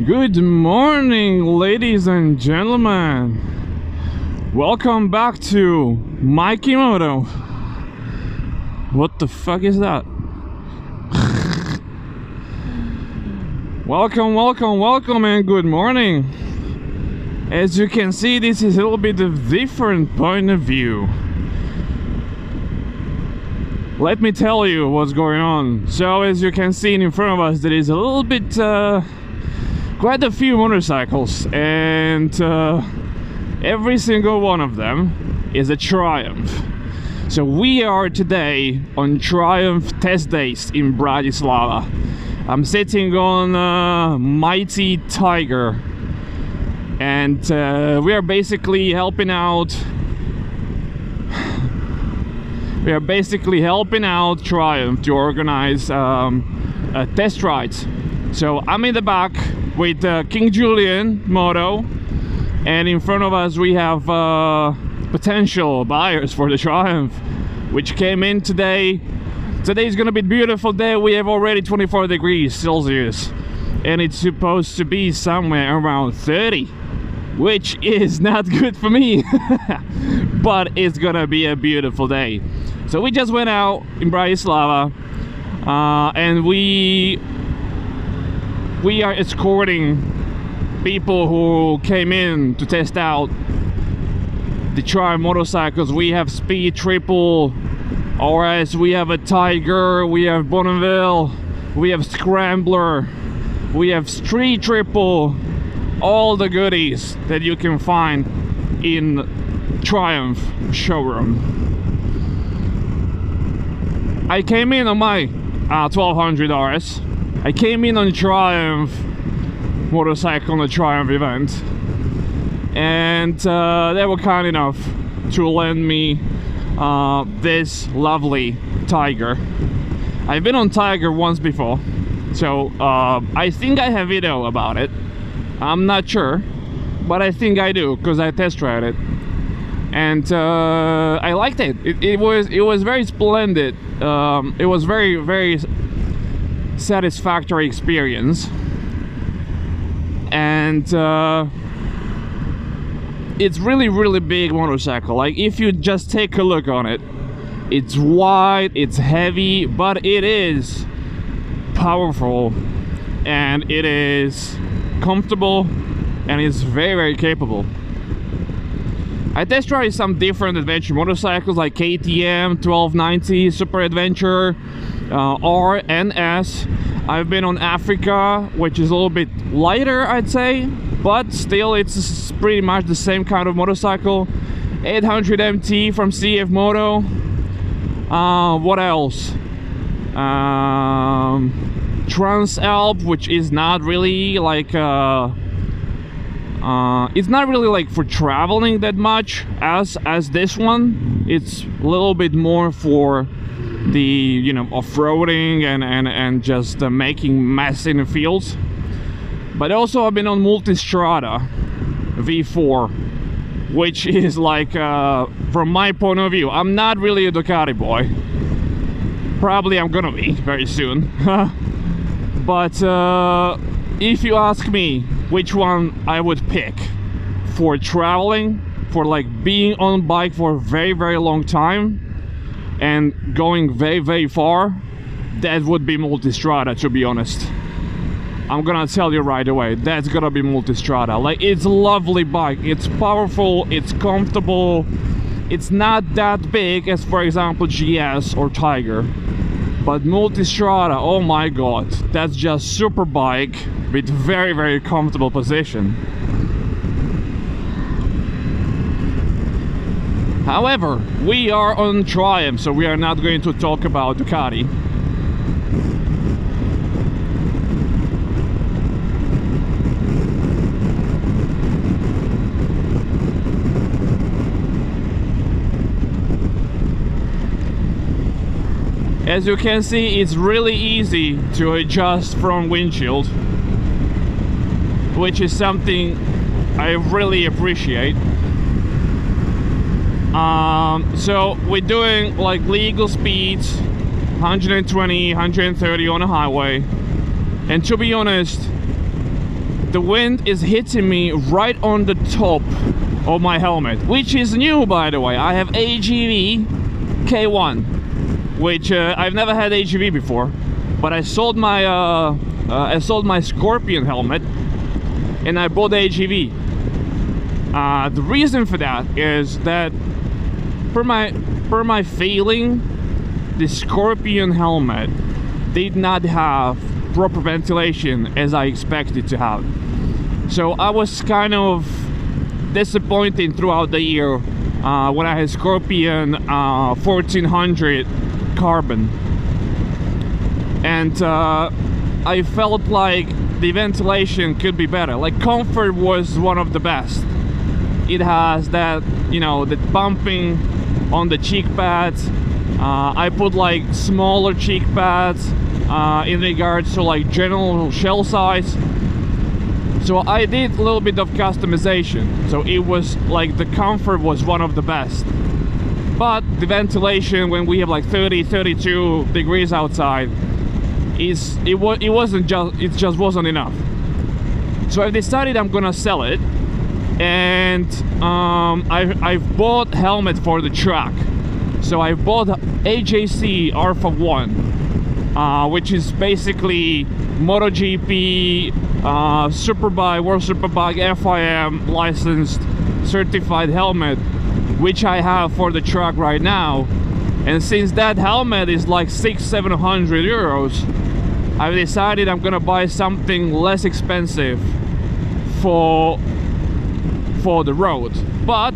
Good morning, ladies and gentlemen. Welcome back to Mikey Moto. What the fuck is that? welcome and good morning. As you can see, this is a little bit of different point of view. Let me tell you what's going on. So as you can see in front of us, there is a little bit quite a few motorcycles, and every single one of them is a Truimph. So we are today on Truimph test days in Bratislava. I'm sitting on Mighty Tiger, and we are basically helping out Truimph to organize test rides. So I'm in the back with King Julian Moto, and in front of us we have potential buyers for the Truimph, which came in today. Today is gonna be a beautiful day. We have already 24 degrees Celsius, and it's supposed to be somewhere around 30, which is not good for me. But it's gonna be a beautiful day. So we just went out in Bratislava, and we are escorting people who came in to test out the Truimph motorcycles. We have Speed Triple RS, we have a Tiger, we have Bonneville, we have Scrambler, we have Street Triple, all the goodies that you can find in Truimph showroom. I came in on my 1200 RS. I came in on Truimph motorcycle on the Truimph event, and they were kind enough to lend me this lovely Tiger. I've been on Tiger once before, so I think I have video about it. I'm not sure, but I think I do, because I test ride it, and I liked it. It was very splendid. It was very satisfactory experience, and it's really big motorcycle. Like, if you just take a look on it, it's wide, it's heavy, but it is powerful, and it is comfortable, and it's very capable. I test ride some different adventure motorcycles like KTM 1290, Super Adventure, R and S. I've been on Africa, which is a little bit lighter, I'd say, but still it's pretty much the same kind of motorcycle. 800 MT from CF Moto. What else? Transalp, which is not really like it's not really like for traveling that much as this one. It's a little bit more for the, you know, off-roading and just making mess in the fields. But also I've been on Multistrada V4, which is like from my point of view, I'm not really a Ducati boy. Probably I'm gonna be very soon. But if you ask me which one I would pick for traveling, for like being on bike for a very long time and going very far, that would be Multistrada, to be honest. I'm gonna tell you right away, that's gonna be Multistrada. Like, it's a lovely bike, it's powerful, it's comfortable, it's not that big as, for example, GS or Tiger. But Multistrada, oh my god, that's just super bike with very comfortable position. However, we are on Truimph, so we are not going to talk about Ducati. As you can see, it's really easy to adjust from windshield, which is something I really appreciate. So we're doing like legal speeds, 120, 130 on a highway, and to be honest, the wind is hitting me right on the top of my helmet, which is new, by the way. I have AGV K1, which I've never had AGV before, but I sold my Scorpion helmet and I bought AGV. The reason for that is that per my feeling, the Scorpion helmet did not have proper ventilation as I expected to have. So I was kind of disappointed throughout the year when I had Scorpion 1400 carbon, and I felt like the ventilation could be better. Like, comfort was one of the best. It has that, you know, the bumping on the cheek pads. I put like smaller cheek pads in regards to like general shell size. So I did a little bit of customization. So it was like the comfort was one of the best. But the ventilation when we have like 30, 32 degrees outside, it just wasn't enough. So I decided I'm gonna sell it, and I've bought helmet for the track. So I bought HJC RPHA 1, which is basically MotoGP, Superbike, World Superbike, FIM licensed certified helmet, which I have for the truck right now. And since that helmet is like 600-700 euros, I've decided I'm gonna buy something less expensive for the road, but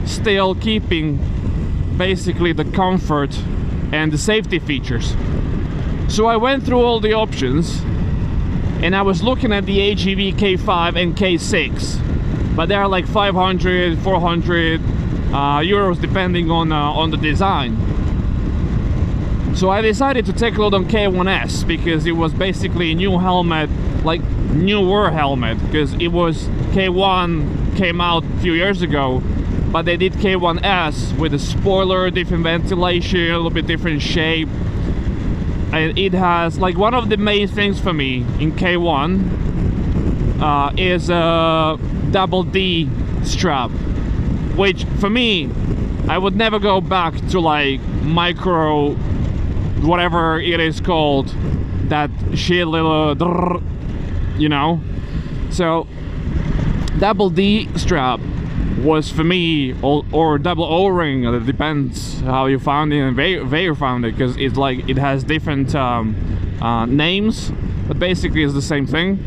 still keeping basically the comfort and the safety features. So I went through all the options and I was looking at the AGV K5 and K6, but they are like 500, 400 euros depending on the design. So I decided to take a look on K1S because it was basically a new helmet, like newer helmet, because it was K1 came out a few years ago, but they did K1S with a spoiler, different ventilation, a little bit different shape. And it has, like, one of the main things for me in K1 is a double D strap, which for me, I would never go back to like micro, whatever it is called, that shit little, you know. So double D strap was for me, or double O-ring, it depends how you found it and where you found it, because it's like it has different names, but basically it's the same thing.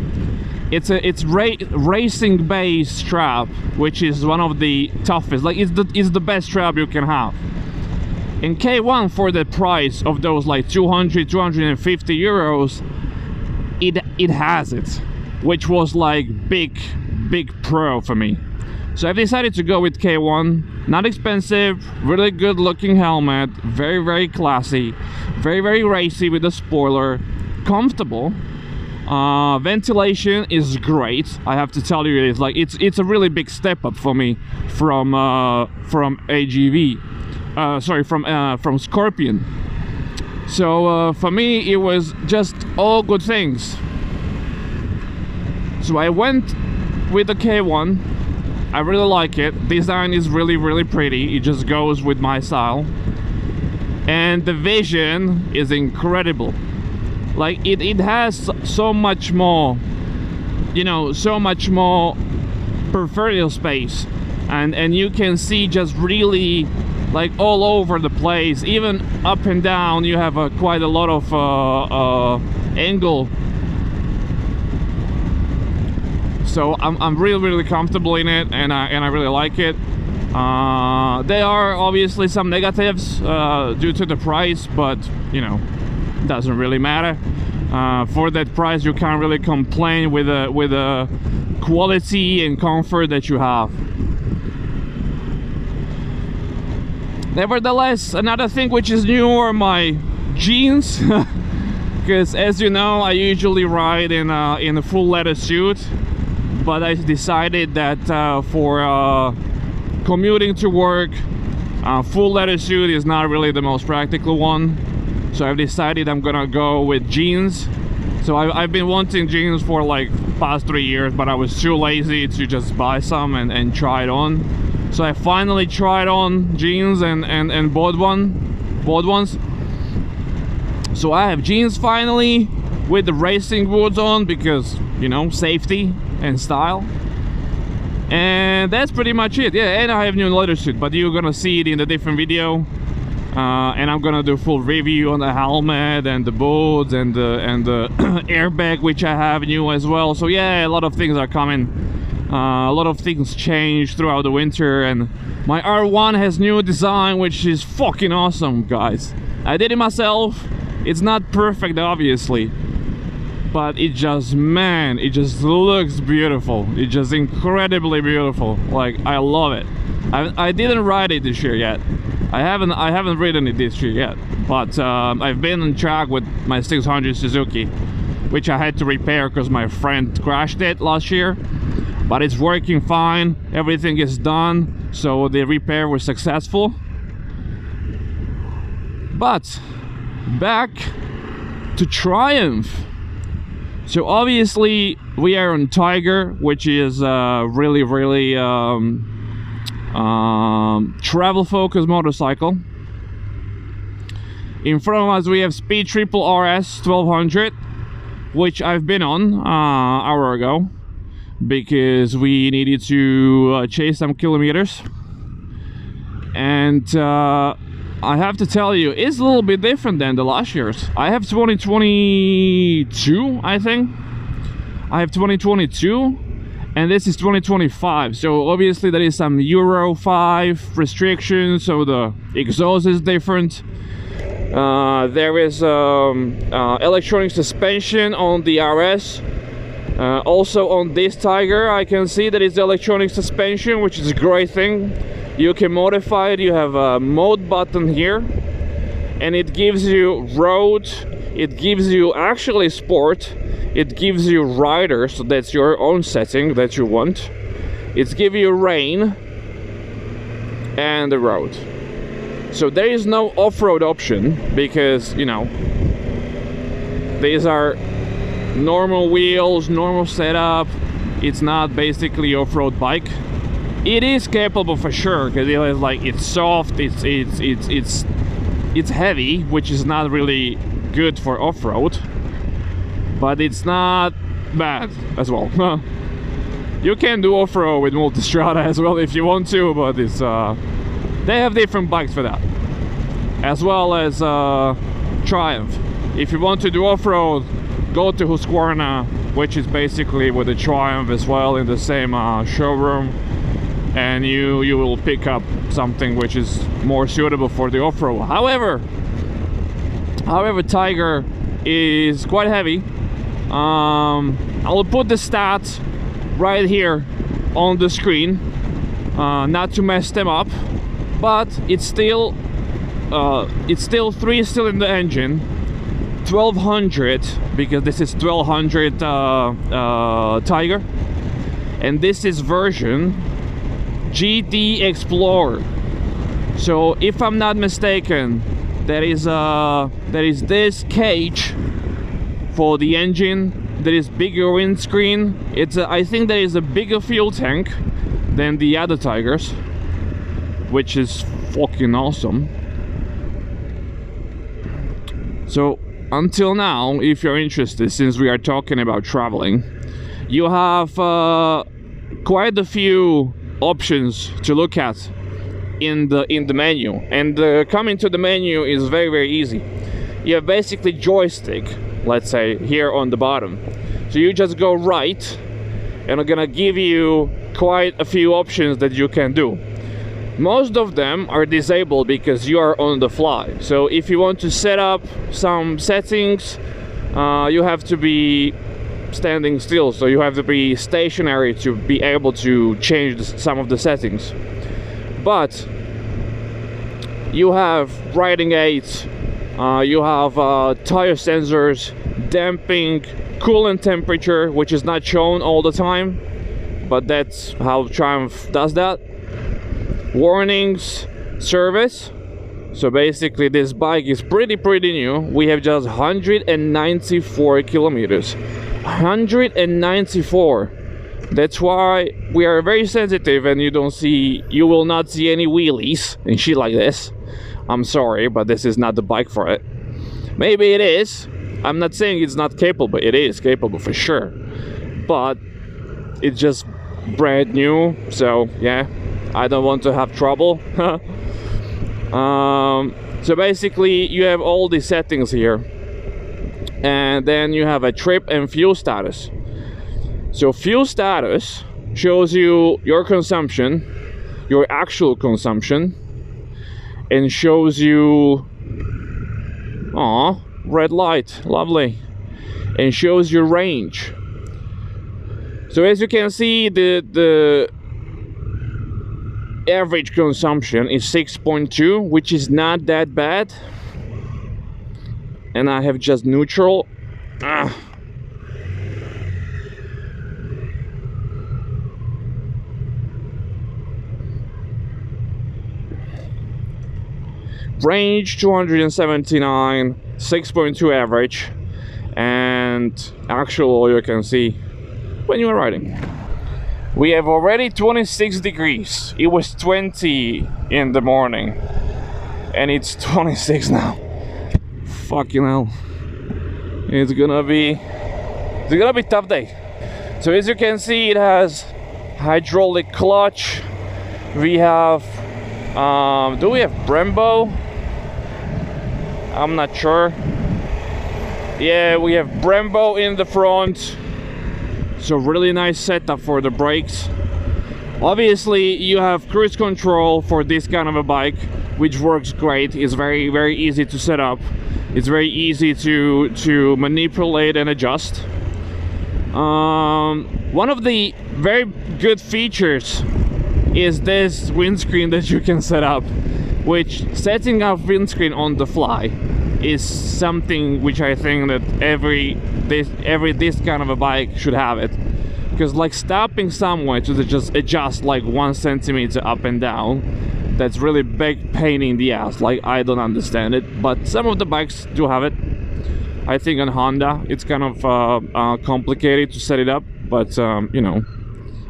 It's racing based strap, which is one of the toughest, like it's the best strap you can have. In K1, for the price of those like 200-250 euros, it has it, which was like big pro for me. So I've decided to go with K1. Not expensive, really good looking helmet, very classy, very racy with the spoiler, comfortable. Ventilation is great. I have to tell you, it's like it's a really big step up for me from AGV. Sorry, from Scorpion. So for me, it was just all good things. So I went with the K1. I really like it. Design is really pretty. It just goes with my style, and the vision is incredible. Like it has so much more, you know, so much more peripheral space, and you can see just really like all over the place, even up and down. You have quite a lot of angle. So I'm really comfortable in it, and I really like it. There are obviously some negatives due to the price, but you know, doesn't really matter. For that price, you can't really complain with the quality and comfort that you have. Nevertheless, another thing which is new are my jeans, because as you know, I usually ride in a full leather suit. But I decided that for commuting to work, full leather suit is not really the most practical one. So I've decided I'm gonna go with jeans. So I've been wanting jeans for like past 3 years, but I was too lazy to just buy some and try it on. So I finally tried on jeans and bought ones. So I have jeans finally with the racing boots on because, you know, safety and style. And that's pretty much it. Yeah, and I have new leather suit, but you're gonna see it in a different video. And I'm gonna do full review on the helmet and the boots and the airbag, which I have new as well. So yeah, a lot of things are coming. A lot of things change throughout the winter, and my R1 has new design, which is fucking awesome, guys. I did it myself. It's not perfect, obviously, but it just, man, it just looks beautiful. It's just incredibly beautiful. Like, I love it. I didn't ride it this year yet. I haven't ridden it this year yet, but I've been on track with my 600 Suzuki, which I had to repair because my friend crashed it last year. But it's working fine, everything is done, so the repair was successful. But back to Truimph. So obviously we are on Tiger, which is really travel focused motorcycle. In front of us we have Speed Triple RS 1200, which I've been on an hour ago because we needed to chase some kilometers. And I have to tell you, it's a little bit different than the last years. I have 2022, I think. I have 2022, and this is 2025. So obviously there is some Euro 5 restrictions, so the exhaust is different. There is electronic suspension on the RS. Also on this Tiger I can see that it's electronic suspension, which is a great thing. You can modify it. You have a mode button here, and it gives you road, it gives you actually sport, it gives you rider, so that's your own setting that you want. It's give you rain and the road. So there is no off-road option because, you know, these are normal wheels, normal setup. It's not basically off-road bike. It is capable for sure because it is like, it's soft, it's heavy, which is not really good for off-road, but it's not bad as well. You can do off-road with Multistrada as well if you want to, but it's they have different bikes for that, as well as Truimph. If you want to do off-road, go to Husqvarna, which is basically with the Truimph as well in the same showroom, and you will pick up something which is more suitable for the off-road. However, Tiger is quite heavy. I'll put the stats right here on the screen, not to mess them up, but it's still 3-cylinder engine, 1200, because this is 1200 Tiger, and this is version GT Explorer. So if I'm not mistaken, there is this cage for the engine. There is bigger windscreen. I think there is a bigger fuel tank than the other Tigers, which is fucking awesome. So until now, if you're interested, since we are talking about traveling, you have quite a few options to look at in the menu, and coming to the menu is very easy. You have basically joystick, let's say, here on the bottom. So you just go right, and I'm gonna give you quite a few options that you can do. Most of them are disabled because you are on the fly. So if you want to set up some settings, you have to be standing still, so you have to be stationary to be able to change some of the settings. But you have riding aids, you have tire sensors, damping, coolant temperature, which is not shown all the time, but that's how Truimph does that. Warnings, service. So basically this bike is pretty new. We have just 194 kilometers. 194. That's why we are very sensitive, and you will not see any wheelies and shit like this. I'm sorry, but this is not the bike for it. Maybe it is. I'm not saying it's not capable. It is capable for sure, but it's just brand new, so yeah, I don't want to have trouble. So basically you have all the settings here, and then you have a trip and fuel status. So fuel status shows you your consumption, your actual consumption, and shows you, oh, red light, lovely, and shows your range. So as you can see, the average consumption is 6.2, which is not that bad. And I have just neutral. Range 279, 6.2 average, and actual oil you can see when you are riding. We have already 26 degrees. It was 20 in the morning, and it's 26 now. Fucking hell. It's gonna be a tough day. So as you can see, it has hydraulic clutch. We have do we have Brembo? I'm not sure. Yeah, we have Brembo in the front. So really nice setup for the brakes. Obviously you have cruise control for this kind of a bike, which works great. It's very, very easy to set up. It's very easy to manipulate and adjust. One of the very good features is this windscreen that you can set up, which setting up windscreen on the fly is something which I think that this kind of a bike should have it. Because like stopping somewhere to just adjust like 1 centimeter up and down, that's really big pain in the ass. Like, I don't understand it, but some of the bikes do have it. I think on Honda it's kind of complicated to set it up, but you know,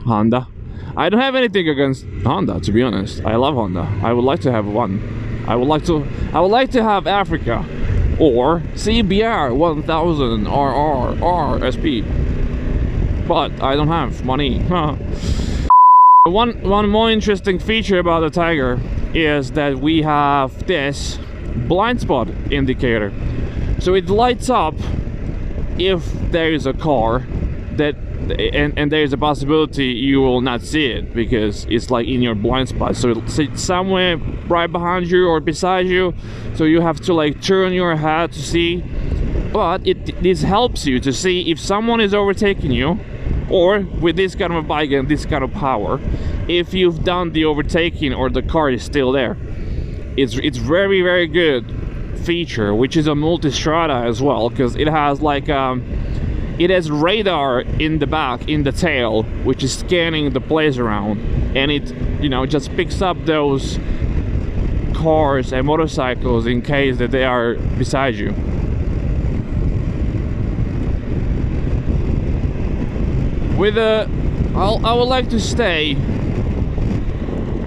Honda. I don't have anything against Honda, to be honest. I love Honda. I would like to have one. I would like to have Africa or CBR 1000 RR RSP, but I don't have money. One more interesting feature about the Tiger is that we have this blind spot indicator. So it lights up if there is a car that and there is a possibility you will not see it because it's like in your blind spot. So it's somewhere right behind you or beside you, so you have to like turn your head to see. But this helps you to see if someone is overtaking you, or with this kind of a bike and this kind of power, if you've done the overtaking or the car is still there. It's very, very good feature, which is a multi-strata as well, because it has like it has radar in the back, in the tail, which is scanning the place around, and it, you know, just picks up those cars and motorcycles in case that they are beside you. With I would like to stay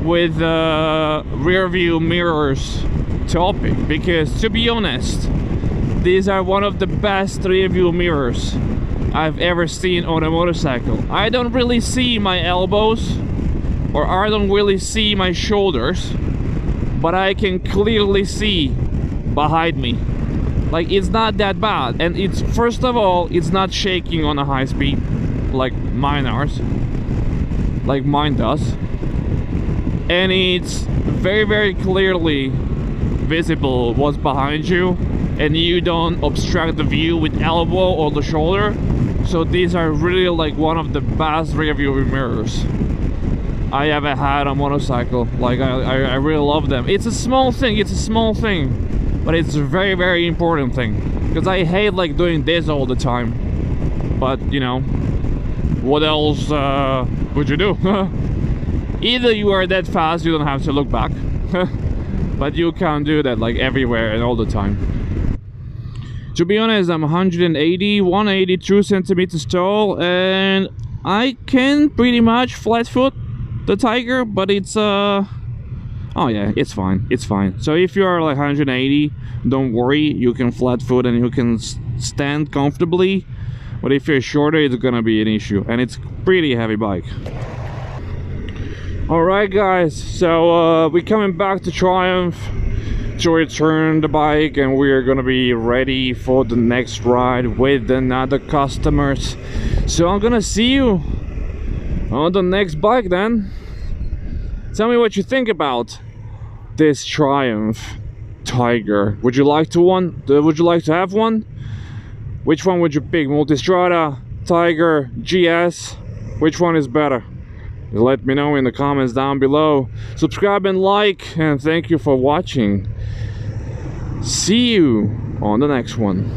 with the rear view mirrors topic, because to be honest, these are one of the best rear view mirrors I've ever seen on a motorcycle. I don't really see my elbows, or I don't really see my shoulders, but I can clearly see behind me. Like, it's not that bad, and it's, first of all, it's not shaking on a high speed like mine does, and it's very, very clearly visible what's behind you, and you don't obstruct the view with elbow or the shoulder. So these are really like one of the best rear view mirrors I ever had on a motorcycle. Like, I really love them. It's a small thing, but it's a very, very important thing, because I hate like doing this all the time. But you know, what else would you do? Either you are that fast you don't have to look back, but you can't do that like everywhere and all the time. To be honest, I'm 182 centimeters tall, and I can pretty much flat foot the Tiger, but it's oh yeah, it's fine, it's fine. So if you are like 180, don't worry, you can flat foot and you can stand comfortably. But if you're shorter, it's gonna be an issue, and it's pretty heavy bike. Alright guys, so we're coming back to Truimph to return the bike, and we're gonna be ready for the next ride with another customers. So I'm gonna see you on the next bike then. Tell me what you think about this Truimph Tiger. Would you like to have one? Which one would you pick? Multistrada, Tiger, GS? Which one is better? Let me know in the comments down below. Subscribe and like, and thank you for watching. See you on the next one.